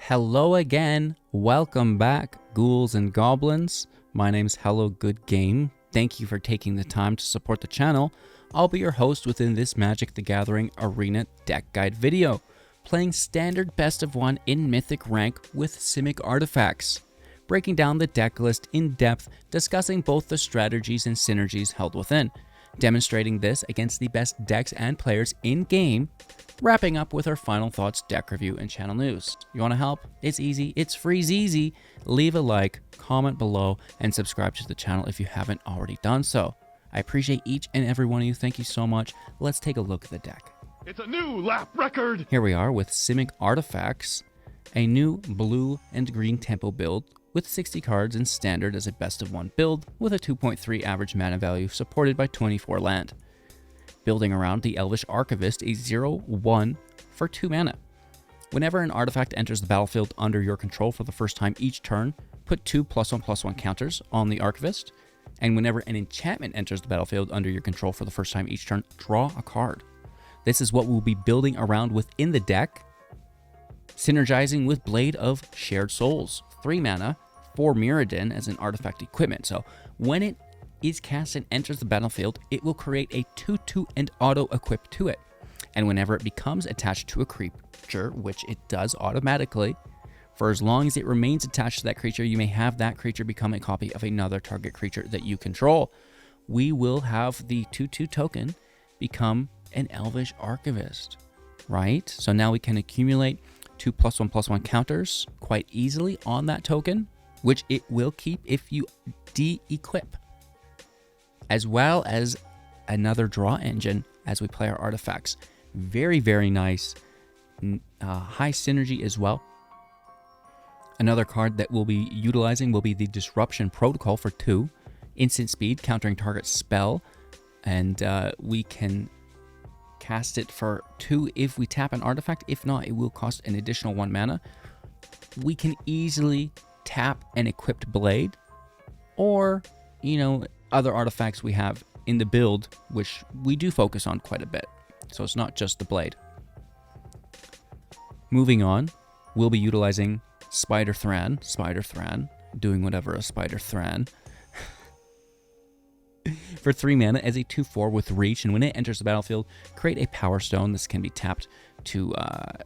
Hello again, welcome back, ghouls and goblins. My name's Hello Good Game. Thank you for taking the time to support the channel. I'll be your host within this Magic the Gathering Arena deck guide video, playing standard best of one in Mythic rank with Simic Artifacts, breaking down the deck list in depth, discussing both the strategies and synergies held within, demonstrating this against the best decks and players in game, wrapping up with our final thoughts, deck review, and channel news. You want to help? It's easy, it's free easy. Leave a like, comment below, and subscribe to the channel if you haven't already done so. I appreciate each and every one of you. Thank you so much. Let's take a look at the deck. It's a new lap record! Here we are with Simic Artifacts, a new blue and green tempo build with 60 cards in standard as a best of one build with a 2.3 average mana value supported by 24 land. Building around the Elvish Archivist, a 0/1 for 2 mana. Whenever an artifact enters the battlefield under your control for the first time each turn, put 2 +1/+1 counters on the Archivist, and whenever an enchantment enters the battlefield under your control for the first time each turn, draw a card. This is what we'll be building around within the deck, synergizing with Blade of Shared Souls, 3 mana for Mirrodin as an artifact equipment. So when it is cast and enters the battlefield, it will create a 2/2 and auto equip to it. And whenever it becomes attached to a creature, which it does automatically, for as long as it remains attached to that creature, you may have that creature become a copy of another target creature that you control. We will have the 2/2 token become an Elvish Archivist, right? So now we can accumulate 2 +1/+1 counters quite easily on that token, which it will keep if you de-equip, as well as another draw engine as we play our artifacts. Very, very nice. High synergy as well. Another card that we'll be utilizing will be the Disruption Protocol for 2. Instant speed, countering target spell. And we can cast it for 2 if we tap an artifact. If not, it will cost an additional 1 mana. We can easily tap an equipped blade, or, other artifacts we have in the build, which we do focus on quite a bit. So it's not just the blade. Moving on, we'll be utilizing Spider Thran, doing whatever a Spider Thran, for 3 mana as a 2/4 with reach, and when it enters the battlefield, create a Power Stone. This can be tapped to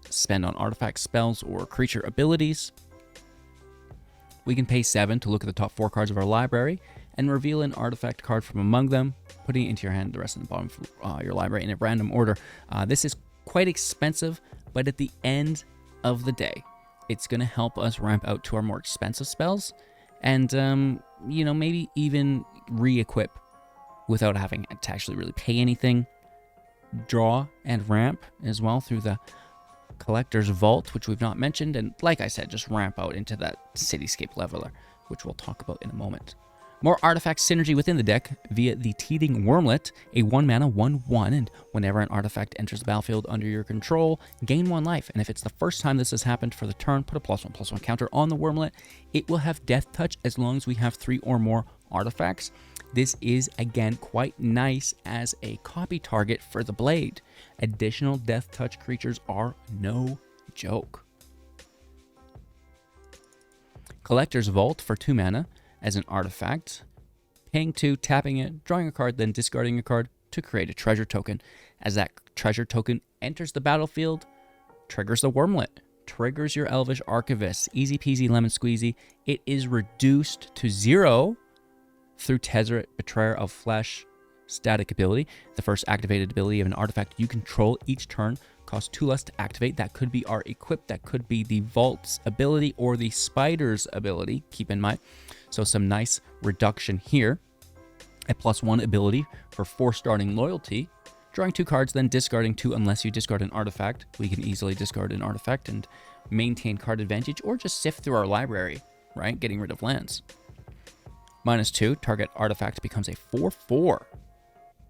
spend on artifact spells or creature abilities. We can pay 7 to look at the top 4 cards of our library and reveal an artifact card from among them, putting it into your hand, the rest of the bottom of your library in a random order. This is quite expensive, but at the end of the day, it's going to help us ramp out to our more expensive spells and, maybe even re-equip without having to actually really pay anything. Draw and ramp as well through the Collector's Vault, which we've not mentioned, and like I said, just ramp out into that Cityscape Leveler, which we'll talk about in a moment. More artifact synergy within the deck via the Teething Wormlet, a 1 mana 1/1, and whenever an artifact enters the battlefield under your control, gain 1 life. And if it's the first time this has happened for the turn, put a +1/+1 counter on the Wormlet. It will have Death Touch as long as we have 3 or more artifacts. This is, again, quite nice as a copy target for the blade. Additional Death Touch creatures are no joke. Collector's Vault for 2 mana as an artifact. Paying 2, tapping it, drawing a card, then discarding a card to create a treasure token. As that treasure token enters the battlefield, triggers the Wormlet. Triggers your Elvish Archivist. Easy peasy lemon squeezy. It is reduced to 0 through Tezzeret, Betrayer of Flesh static ability. The first activated ability of an artifact you control each turn costs 2 less to activate. That could be our equip, that could be the Vault's ability or the Spider's ability, keep in mind. So some nice reduction here. A +1 ability for 4 starting loyalty. Drawing 2 cards, then discarding 2 unless you discard an artifact. We can easily discard an artifact and maintain card advantage, or just sift through our library, right? Getting rid of lands. -2, target artifact becomes a 4/4.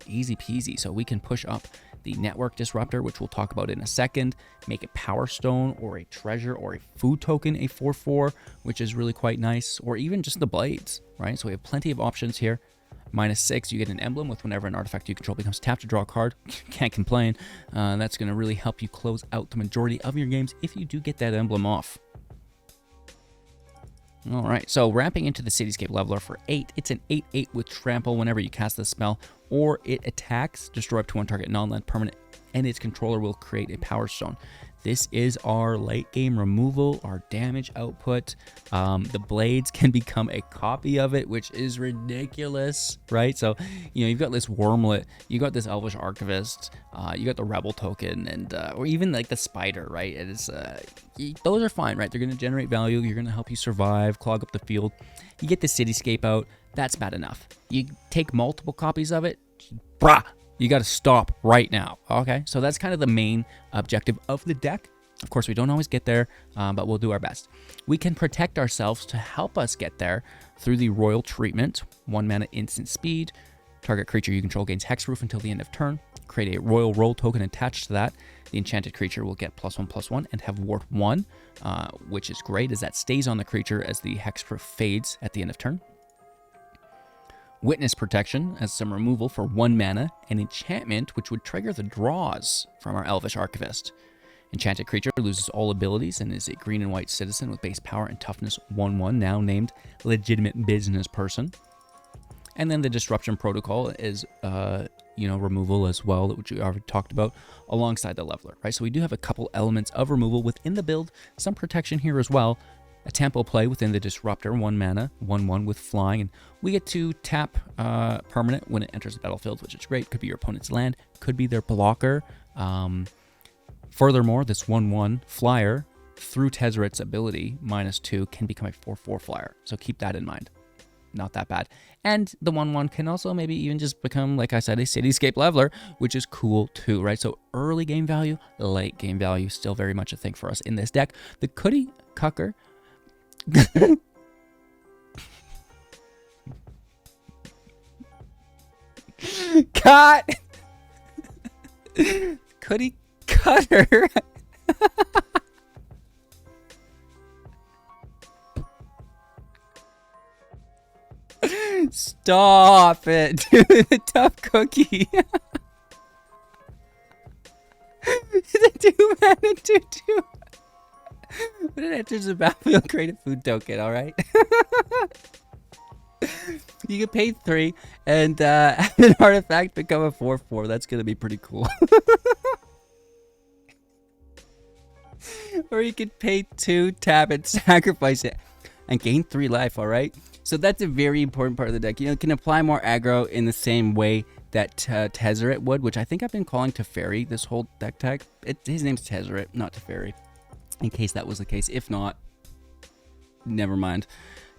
Easy peasy. So we can push up the Network Disruptor, which we'll talk about in a second, make a Power Stone or a Treasure or a Food Token a 4/4, which is really quite nice, or even just the blades, right? So we have plenty of options here. -6, you get an emblem with whenever an artifact you control becomes tapped to draw a card. Can't complain. That's going to really help you close out the majority of your games if you do get that emblem off. All right, so ramping into the Cityscape Leveler for 8. It's an 8/8 with trample whenever you cast the spell or it attacks, destroy up to 1 target non-land permanent, and its controller will create a Power Stone. This is our late game removal, our damage output. The blades can become a copy of it, which is ridiculous, right? So, you know, you've got this Wormlet, you got this Elvish Archivist, you got the Rebel token, and or even like the Spider, right? It is those are fine, right? They're going to generate value. You're going to help you survive, clog up the field. You get the Cityscape out. That's bad enough. You take multiple copies of it, brah. You got to stop right now, okay? So that's kind of the main objective of the deck. Of course, we don't always get there, but we'll do our best. We can protect ourselves to help us get there through the Royal Treatment, 1 mana instant speed. Target creature you control gains Hexproof until the end of turn. Create a Royal Roll token attached to that. The enchanted creature will get +1/+1 and have Ward 1, which is great as that stays on the creature as the Hexproof fades at the end of turn. Witness Protection as some removal for 1 mana, and enchantment which would trigger the draws from our Elvish Archivist. Enchanted creature loses all abilities and is a green and white citizen with base power and toughness 1/1, now named Legitimate Business Person. And then the Disruption Protocol is removal as well, which we already talked about, alongside the Leveler, right? So we do have a couple elements of removal within the build, some protection here as well. A tempo play within the Disruptor, 1 mana, 1/1 with flying, and we get to tap permanent when it enters the battlefield, which is great. Could be your opponent's land, could be their blocker. Furthermore, this 1/1 flyer, through Tezzeret's ability, -2, can become a 4/4 flyer, so keep that in mind. Not that bad. And the 1/1 can also maybe even just become, like I said, a Cityscape Leveler, which is cool too, right? So early game value, late game value, still very much a thing for us in this deck. The Cuddy Cucker... Cut! Cuddy Cutter! Stop it, dude. The tough cookie. The 2 mana 2/2. When it enters the battlefield, create a food token, alright? You can pay 3 and have an artifact become a 4/4. That's gonna be pretty cool. Or you could pay 2, tap it, sacrifice it, and gain 3 life, alright? So that's a very important part of the deck. You know, it can apply more aggro in the same way that Tezzeret would, which I think I've been calling Teferi this whole deck tag. His name's Tezzeret, not Teferi, in case that was the case. If not, never mind.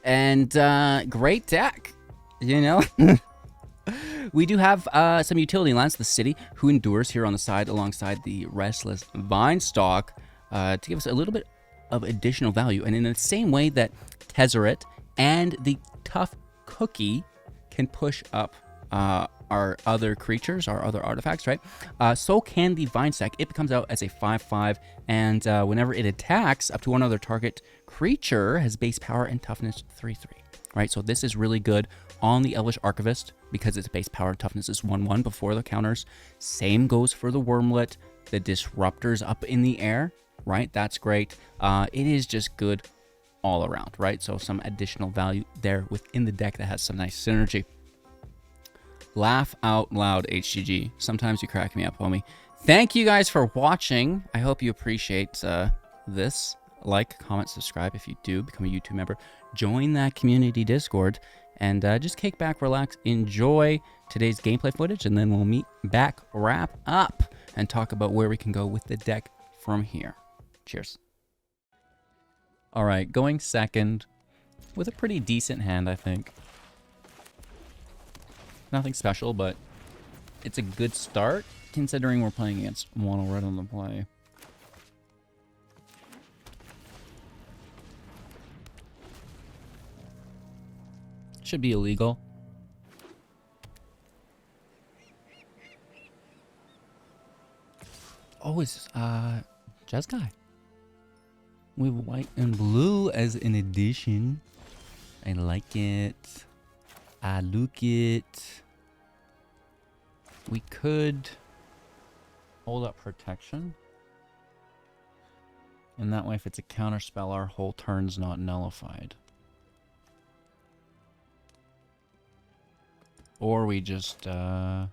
And great deck, you know? We do have some utility lands. The City, Who Endures, here on the side alongside the Restless Vinestalk to give us a little bit of additional value. And in the same way that Tezzeret and the Tough Cookie can push up our other creatures, our other artifacts, right? So can the Vine Stack. It becomes out as a 5/5, and whenever it attacks, up to 1 other target creature has base power and toughness 3/3, right? So this is really good on the Elvish Archivist because its base power and toughness is 1/1 before the counters. Same goes for the Wormlet. The Disruptor's up in the air, right? That's great. It is just good all around, right? So some additional value there within the deck that has some nice synergy. Laugh out loud, HGG. Sometimes you crack me up, homie. Thank you guys for watching. I hope you appreciate this. Like, comment, subscribe if you do. Become a YouTube member. Join that community Discord. And just kick back, relax, enjoy today's gameplay footage. And then we'll meet back, wrap up, and talk about where we can go with the deck from here. Cheers. All right, going second with a pretty decent hand, I think. Nothing special, but it's a good start considering we're playing against mono red on the play. Should be illegal. Oh, it's Jeskai. With white and blue as an addition. I like it. I look it. We could hold up protection. And that way, if it's a counter spell, our whole turn's not nullified. Or we just, yeah,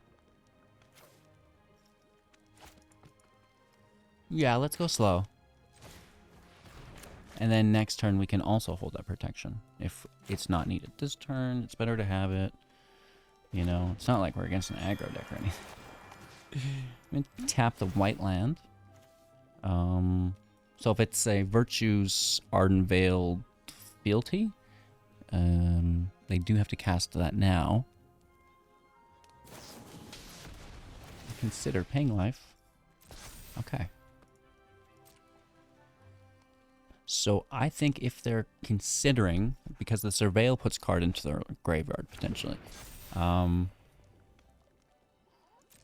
let's go slow. And then next turn we can also hold that protection if it's not needed. This turn, it's better to have it. You know, it's not like we're against an aggro deck or anything. I'm gonna tap the white land. So if it's a Virtue's Arden Veiled Fealty, they do have to cast that now. Consider paying life. Okay. So I think if they're considering, because the Surveil puts card into their graveyard potentially, that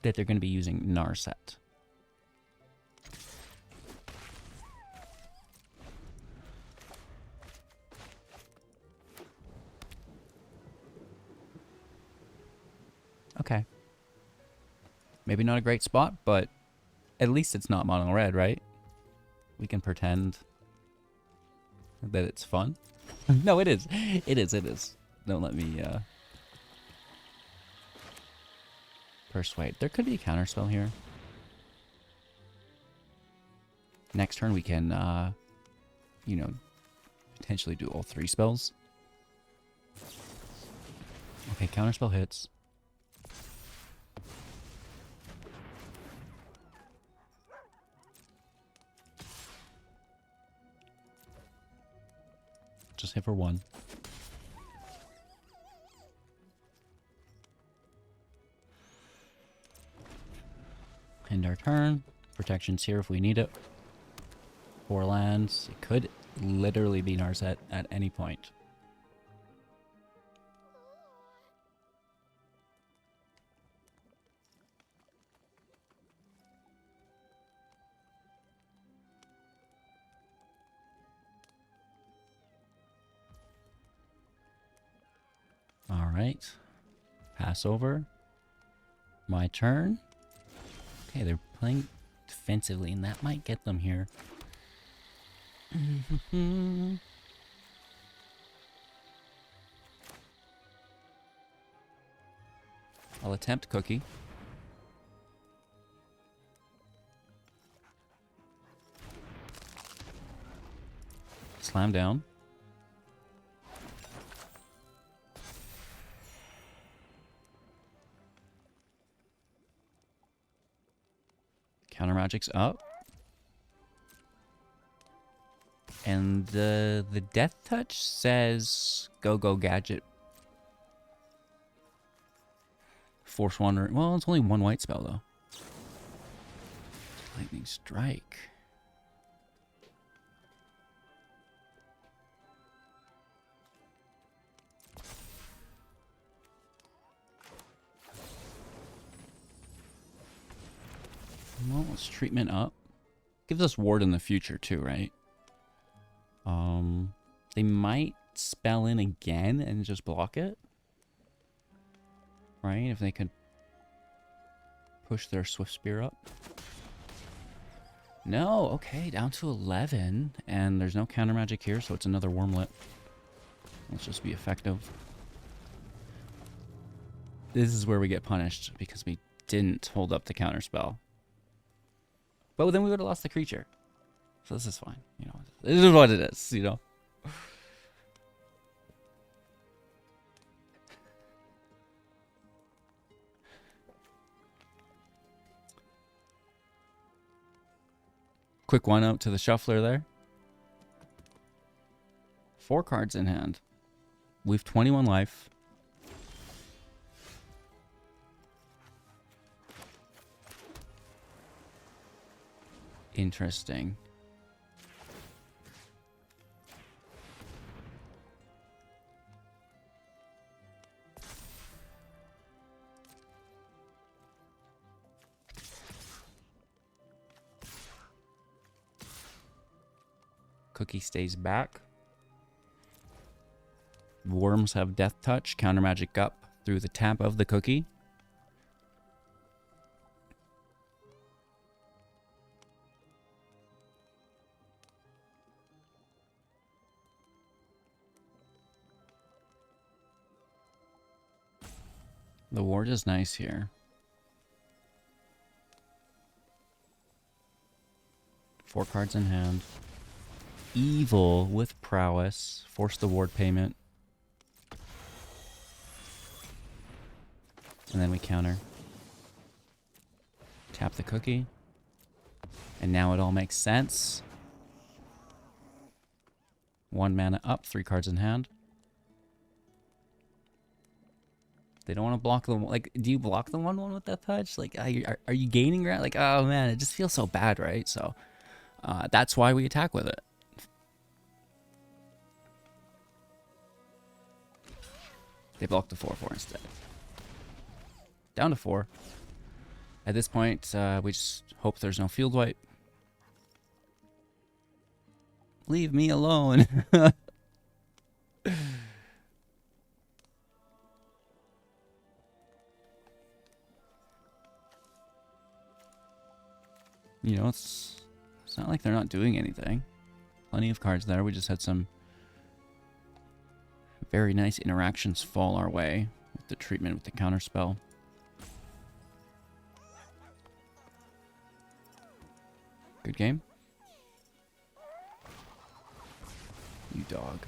they're going to be using Narset. Okay. Maybe not a great spot, but at least it's not mono red, right? We can pretend that it's fun. No, it is. It is, it is. Don't let me persuade. There could be a counterspell here. Next turn we can, you know, potentially do all 3 spells. Okay, counterspell hits. Just hit for 1. End our turn. Protection's here if we need it. 4 lands. It could literally be Narset at any point. Alright. Pass over. My turn. Okay, they're playing defensively, and that might get them here. I'll attempt Cookie. Slam down. Counter Magic's up. And the Death Touch says go gadget. Force Wandering. Well, it's only 1 white spell though. Lightning Strike. Well, let's treatment up. Gives us ward in the future too, right? They might spell in again and just block it. Right? If they could push their Swift Spear up. No, okay, down to 11. And there's no counter magic here, so it's another Wormlet. Let's just be effective. This is where we get punished because we didn't hold up the counter spell. But then we would have lost the creature. So this is fine. You know, this is what it is, you know. Quick one out to the shuffler there. 4 cards in hand. We've 21 life. Interesting. Cookie stays back. Worms have Death Touch, counter magic up through the tap of the Cookie. The ward is nice here. Four cards in hand. Evil with prowess. Force the ward payment. And then we counter. Tap the cookie. And now it all makes sense. 1 mana up, 3 cards in hand. They don't want to block the like. Do you block the 1/1 with that touch? Like, are you gaining ground? Like, oh man, it just feels so bad, right? So, that's why we attack with it. They blocked the 4/4 instead. Down to 4. At this point, we just hope there's no field wipe. Leave me alone. You know, it's not like they're not doing anything. Plenty of cards there. We just had some very nice interactions fall our way with the treatment with the counter spell. Good game. You dog.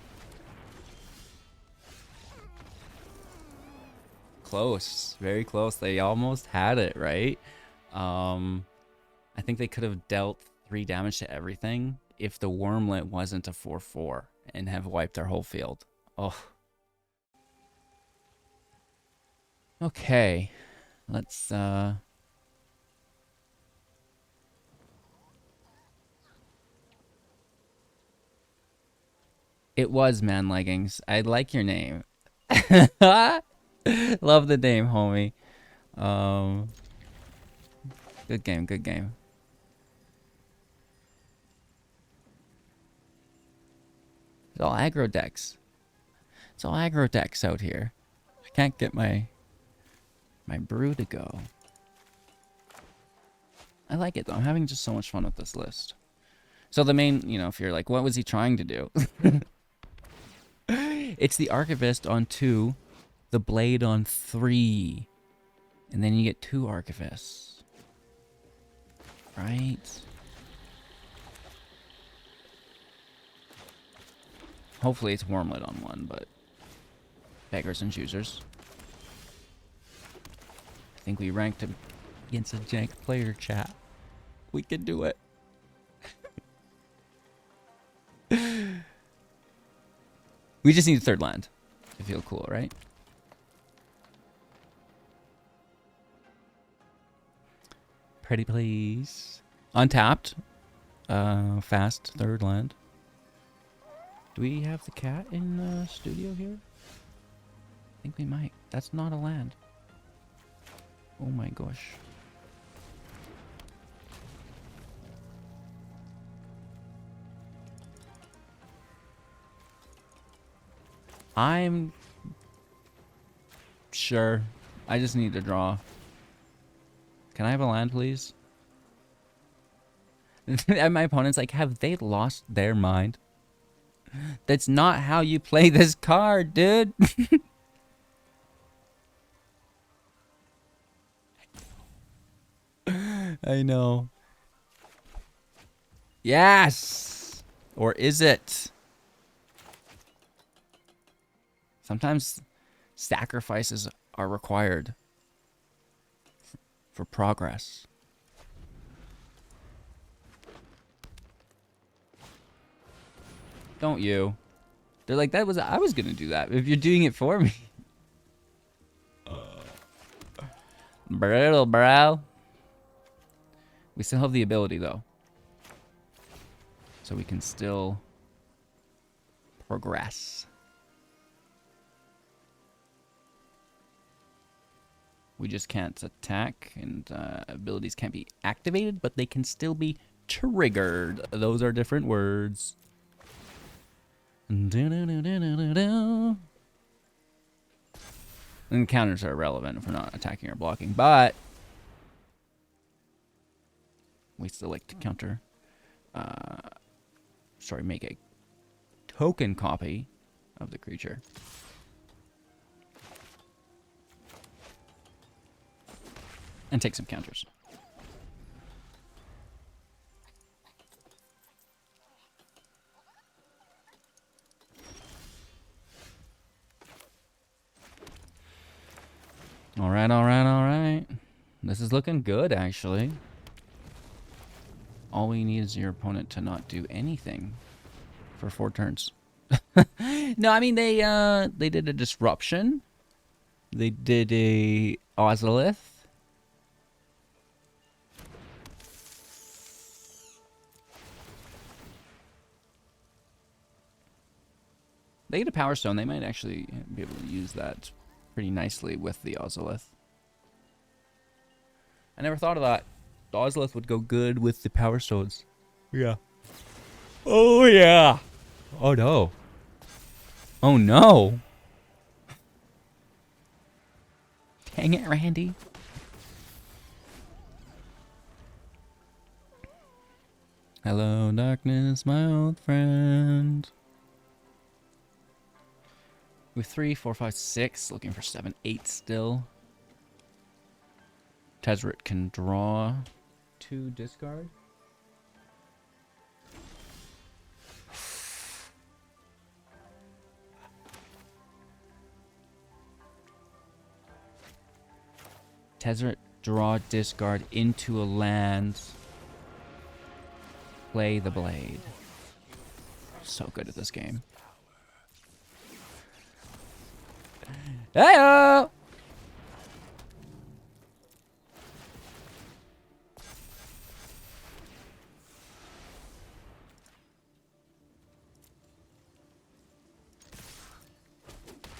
Close. Very close. They almost had it, right? I think they could have dealt 3 damage to everything if the Wormlet wasn't a 4/4 and have wiped our whole field. Oh. Okay. Let's It was Man Leggings. I like your name. Love the name, homie. Good game, good game. It's all aggro decks. It's all aggro decks out here. I can't get my brew to go. I like it though. I'm having just so much fun with this list. So the main, you know, if you're like, what was he trying to do? It's the Archivist on 2, the Blade on 3, and then you get 2 Archivists. Right? Hopefully it's Wormlet on 1, but beggars and choosers. I think we ranked him against a jank player, chat. We can do it. We just need a 3rd land to feel cool, right? Pretty please. Untapped. Fast 3rd land. Do we have the cat in the studio here? I think we might. That's not a land. Oh my gosh. I'm sure. I just need to draw. Can I have a land, please? And my opponent's like, have they lost their mind? That's not how you play this card, dude. I know. Yes! Or is it? Sometimes sacrifices are required for progress. Don't you? They're like, I was gonna do that if you're doing it for me. Brittle, bro. We still have the ability though, so we can still progress. We just can't attack, and abilities can't be activated, but they can still be triggered. Those are different words. And counters are irrelevant if we're not attacking or blocking, but we still like to counter. Sorry, make a token copy of the creature. And take some counters. Alright, alright, alright. This is looking good, actually. All we need is your opponent to not do anything for 4 turns. No, I mean, they did a disruption. They did a Ozolith. They get a Power Stone. They might actually be able to use that pretty nicely with the Ozolith. I never thought of that. The Ozolith would go good with the Power Stones. Yeah. Oh, yeah. Oh, no. Oh, no. Dang it, Randy. Hello, darkness, my old friend. With 3, 4, 5, 6. Looking for 7, 8 still. Tezzeret can draw 2 discard. Tezzeret, draw, discard into a land. Play the blade. So good at this game. Hey-o!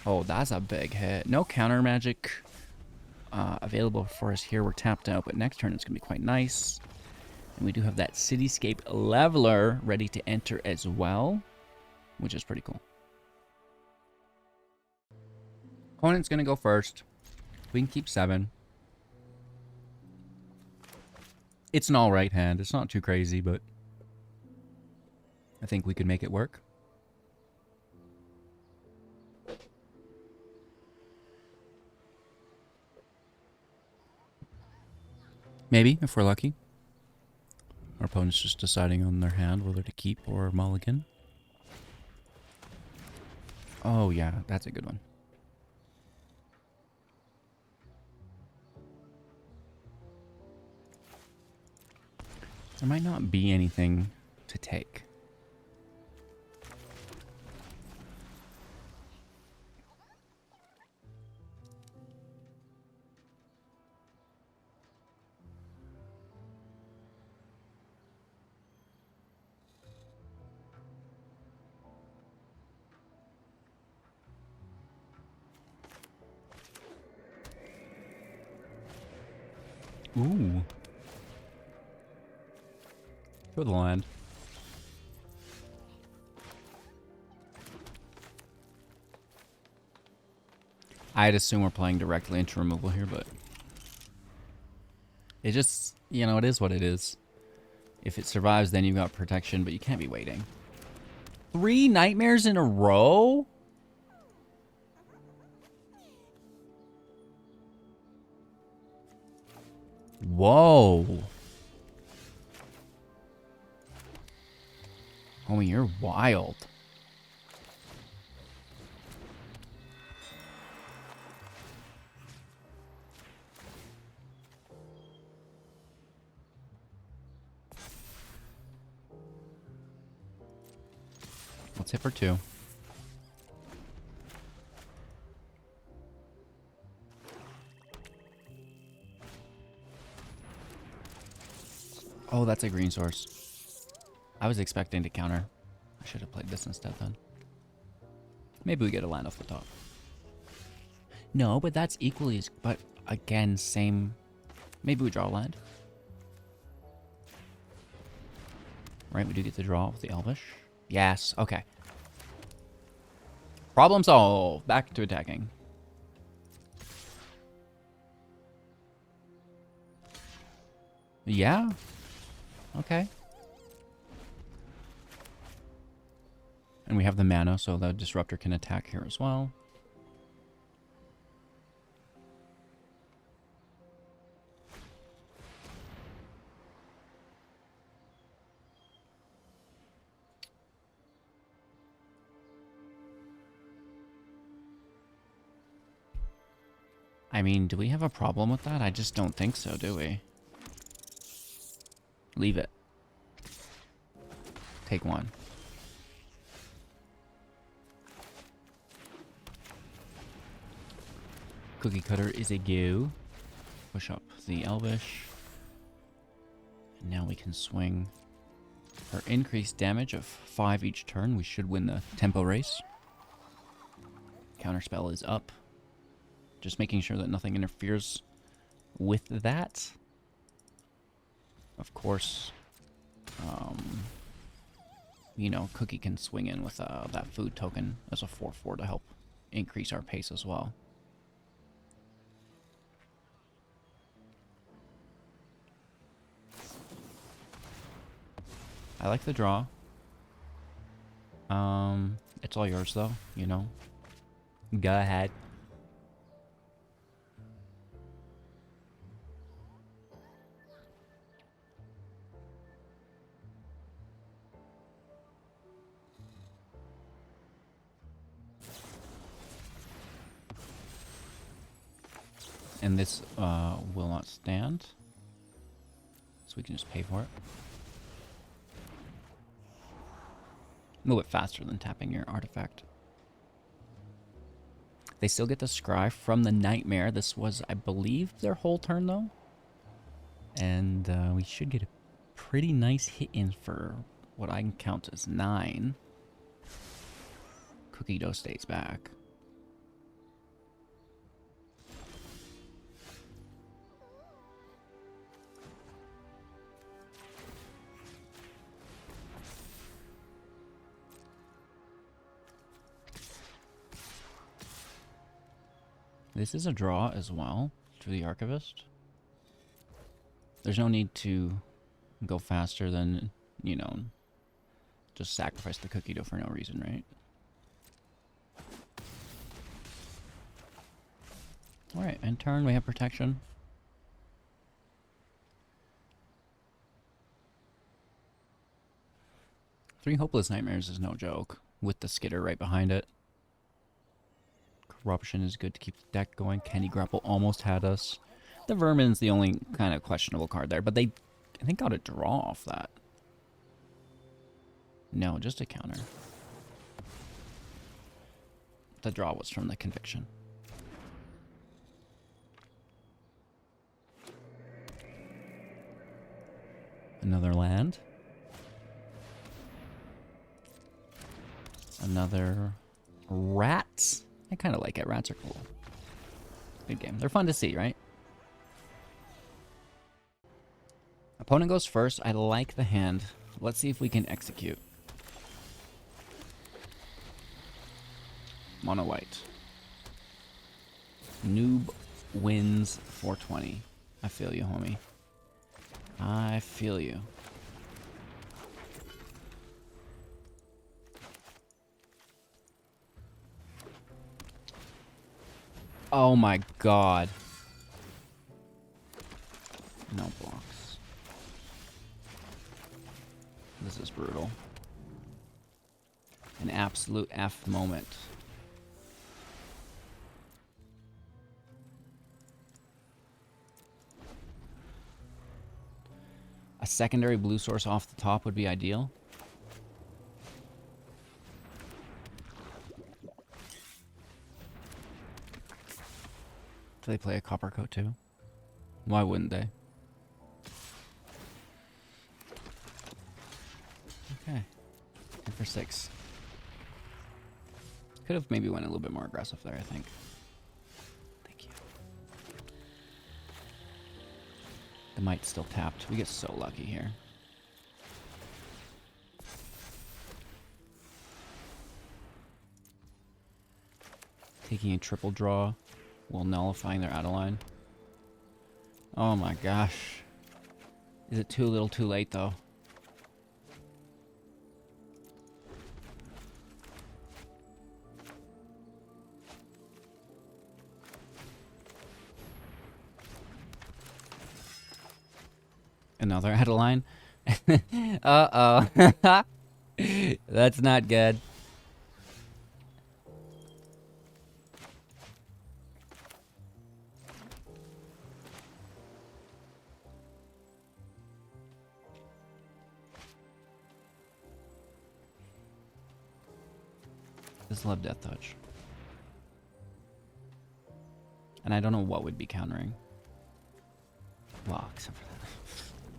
Oh, that's a big hit. No counter magic available for us here. We're tapped out, but next turn it's going to be quite nice. And we do have that Cityscape Leveler ready to enter as well, which is pretty cool. Opponent's going to go first. We can keep 7. It's an alright hand. It's not too crazy, but I think we could make it work. Maybe, if we're lucky. Our opponent's just deciding on their hand whether to keep or mulligan. Oh yeah, that's a good one. There might not be anything to take. Ooh. Go to the land. I'd assume we're playing directly into removal here, but it just, you know, it is what it is. If it survives, then you've got protection, but you can't be waiting. 3 nightmares in a row? Whoa. Homie, you're wild. Let's hit for 2. Oh, that's a green source. I was expecting to counter. I should have played this instead then. Maybe we get a land off the top. No, but that's equally as... But again, same... Maybe we draw a land. Right, we do get to draw with the Elvish. Yes, okay. Problem solved. Back to attacking. Yeah. Okay. And we have the mana, so the Disruptor can attack here as well. I mean, do we have a problem with that? I just don't think so, do we? Leave it. Take one. Cookie Cutter is a go. Push up the Elvish. And now we can swing for increased damage of 5 each turn. We should win the tempo race. Counterspell is up. Just making sure that nothing interferes with that. Of course, you know, Cookie can swing in with that food token as a 4/4 to help increase our pace as well. I like the draw. It's all yours though, you know. Go ahead. And this will not stand. So we can just pay for it. A little bit faster than tapping your artifact. They still get the scry from the Nightmare. This was, I believe, their whole turn, though. And we should get a pretty nice hit in for what I can count as 9. Cookie dough stays back. This is a draw as well to the Archivist. There's no need to go faster than, you know, just sacrifice the cookie dough for no reason, right? Alright, in turn we have protection. Three Hopeless Nightmares is no joke, with the Skitter right behind it. Corruption is good to keep the deck going. Candy Grapple almost had us. The Vermin's the only kind of questionable card there, but they, I think, got a draw off that. No, just a counter. The draw was from the Conviction. Another land. Another rats. I kind of like it. Rats are cool. Good game. They're fun to see, right? Opponent goes first. I like the hand. Let's see if we can execute. Mono white. Noob wins 420. I feel you, homie. I feel you. Oh my god. No blocks. This is brutal. An absolute F moment. A secondary blue source off the top would be ideal. Do they play a copper coat too? Why wouldn't they? Okay. 10 for 6. Could have maybe went a little bit more aggressive there, I think. Thank you. The Might's still tapped. We get so lucky here. Taking a triple draw while nullifying their Adeline. Oh my gosh. Is it too little too late though? Another Adeline? Uh-oh. That's not good. Just love Death Touch. And I don't know what would be countering. Well, except for that.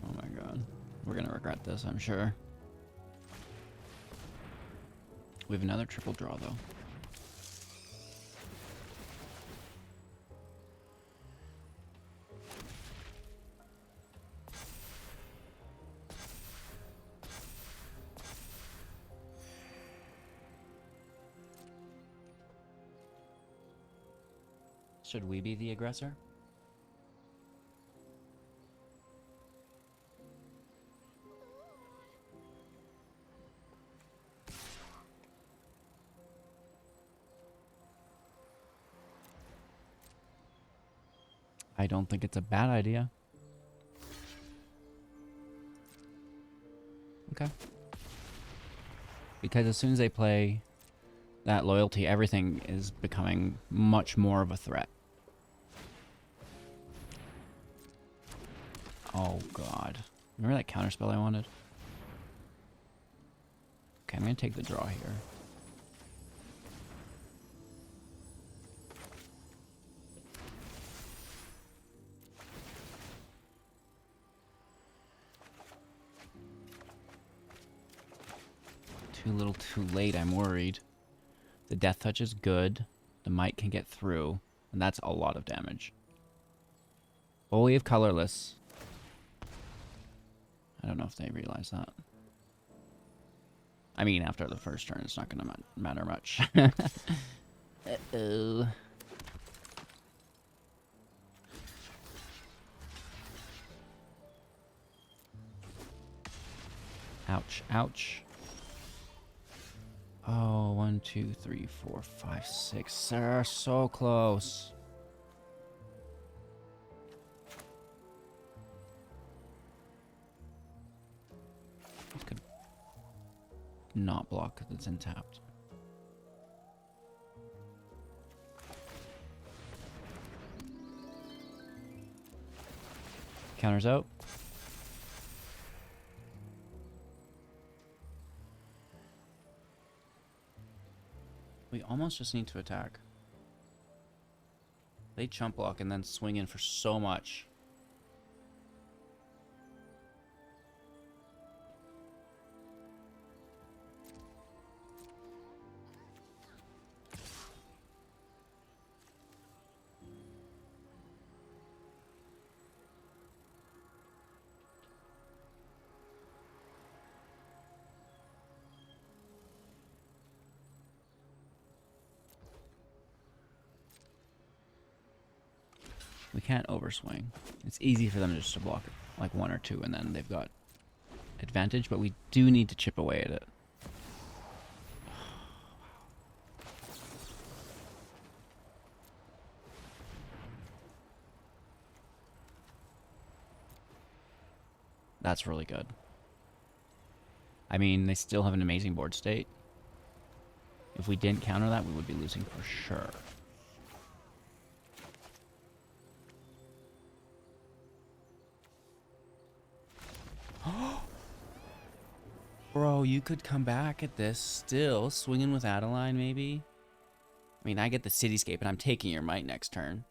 Oh my god. We're gonna regret this, I'm sure. We have another triple draw, though. Should we be the aggressor? I don't think it's a bad idea. Okay. Because as soon as they play that loyalty, everything is becoming much more of a threat. Oh god. Remember that counterspell I wanted? Okay, I'm gonna take the draw here. Too little too late, I'm worried. The Death Touch is good. The Might can get through. And that's a lot of damage. Well, we have colorless. I don't know if they realize that. I mean, after the first turn, it's not going to matter much. Uh-oh. Ouch, ouch. Oh, 1, 2, 3, 4, 5, 6. They're so close. This could not block because it's untapped. Counters out. We almost just need to attack. They chump block and then swing in for so much. We can't overswing. It's easy for them just to block like 1 or 2 and then they've got advantage, but we do need to chip away at it. That's really good. I mean, they still have an amazing board state. If we didn't counter that, we would be losing for sure. Bro, you could come back at this still. Swinging with Adeline, maybe? I mean, I get the Cityscape, and I'm taking your Might next turn.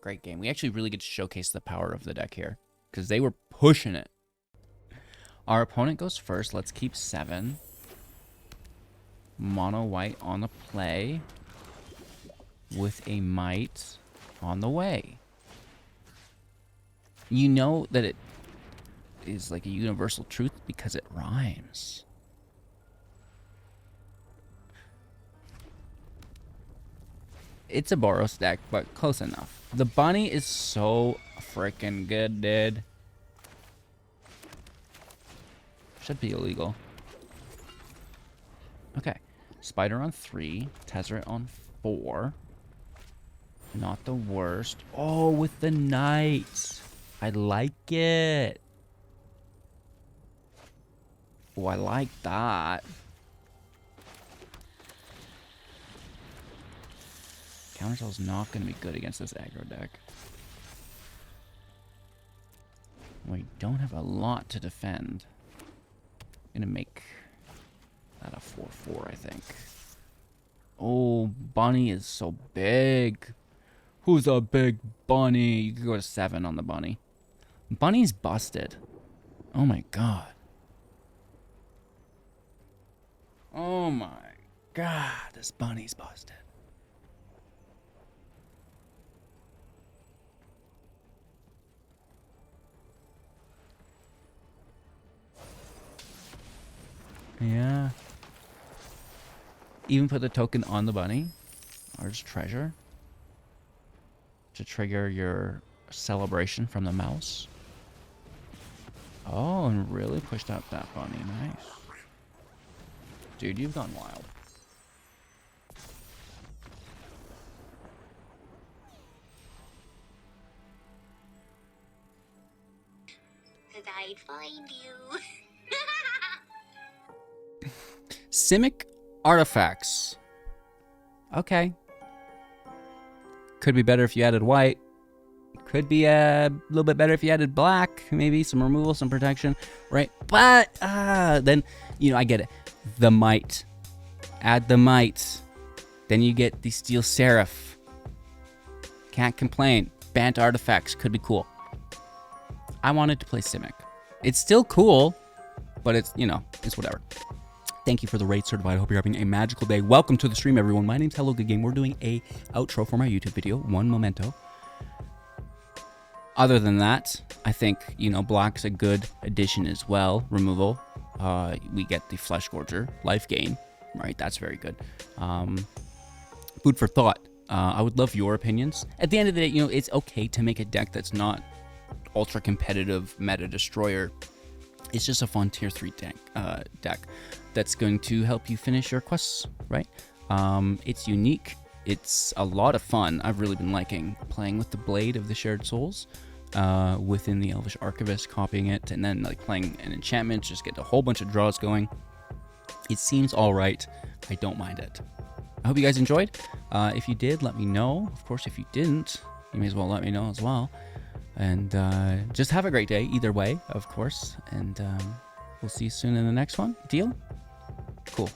Great game. We actually really get to showcase the power of the deck here, because they were pushing it. Our opponent goes first. Let's keep 7. Mono white on the play, with a Might on the way. You know that it is like a universal truth because it rhymes. It's a Boros deck, but close enough. The bunny is so freaking good, dude. Should be illegal. Okay. Spider on 3. Tezzeret on 4. Not the worst. Oh, with the Knight. I like it. Oh, I like that. Counterspell's not going to be good against this aggro deck. We don't have a lot to defend. I'm going to make that a 4-4, I think. Oh, bunny is so big. Who's a big bunny? You could go to 7 on the bunny. Bunny's busted. Oh my god. Oh my god, this bunny's busted. Yeah. Even put the token on the bunny. Or just treasure. To trigger your celebration from the mouse. Oh, and really pushed out that bunny. Nice. Dude, you've gone wild. Cause I'd find you. Simic Artifacts. Okay. Could be better if you added white. Could be a little bit better if you added black. Maybe some removal, some protection, right? But then, you know, I get it. The might. Add the might. Then you get the Steel Seraph. Can't complain. Bant Artifacts could be cool. I wanted to play Simic. It's still cool, but it's, you know, it's whatever. Thank you for the raid certified. I hope you're having a magical day. Welcome to the stream, everyone. My name's Hello Good Game. We're doing a outro for my YouTube video. One memento. Other than that, I think, you know, black's a good addition as well. Removal. We get the Flesh Gorger. Life gain. Right, that's very good. Food for thought. I would love your opinions. At the end of the day, you know, it's okay to make a deck that's not ultra competitive meta destroyer. It's just a fun tier 3 deck that's going to help you finish your quests, right? It's unique. It's a lot of fun. I've really been liking playing with the Blade of the Shared Souls within the Elvish Archivist, copying it, and then like playing an enchantment, just get a whole bunch of draws going. It seems all right. I don't mind it. I hope you guys enjoyed. If you did, let me know. Of course, if you didn't, you may as well let me know as well. And just have a great day either way, of course. And we'll see you soon in the next one. Deal? Cool.